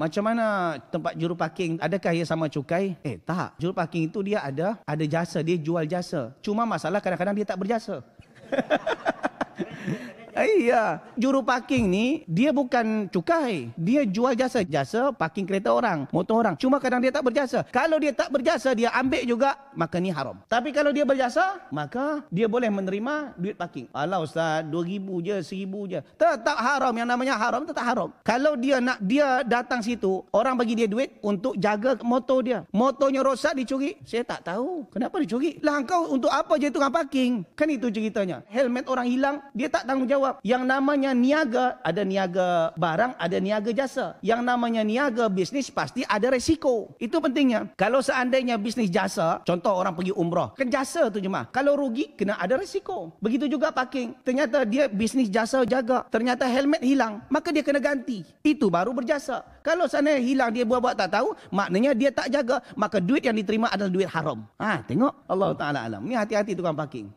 macam mana tempat juru parking, adakah ia sama cukai? Tak. Juru parking itu dia ada jasa, dia jual jasa. Cuma masalah kadang-kadang dia tak berjasa. Iya, juru parking ni dia bukan cukai, dia jual jasa parking kereta orang, motor orang. Cuma kadang dia tak berjasa. Kalau dia tak berjasa, dia ambil juga, maka ni haram. Tapi kalau dia berjasa, maka dia boleh menerima duit parking. Alah ustaz, 2,000 je, 1,000 je. Tetap haram. Yang namanya haram tetap haram. Kalau dia datang situ, orang bagi dia duit untuk jaga motor dia. Motornya rosak, dicuri. Saya tak tahu kenapa dicuri. Lah engkau untuk apa je tukang parking? Kan itu ceritanya. Helmet orang hilang, dia tak tanggungjawab. Yang namanya niaga, ada niaga barang, ada niaga jasa. Yang namanya niaga bisnis pasti ada resiko. Itu pentingnya. Kalau seandainya bisnis jasa, contoh orang pergi umrah, kan jasa tu jemaah. Kalau rugi, kena ada resiko. Begitu juga parking. Ternyata dia bisnis jasa jaga, ternyata helmet hilang, maka dia kena ganti. Itu baru berjasa. Kalau seandainya hilang, dia buat-buat tak tahu, maknanya dia tak jaga, maka duit yang diterima adalah duit haram. Tengok, Allah Ta'ala alam. Ni hati-hati tukang parking.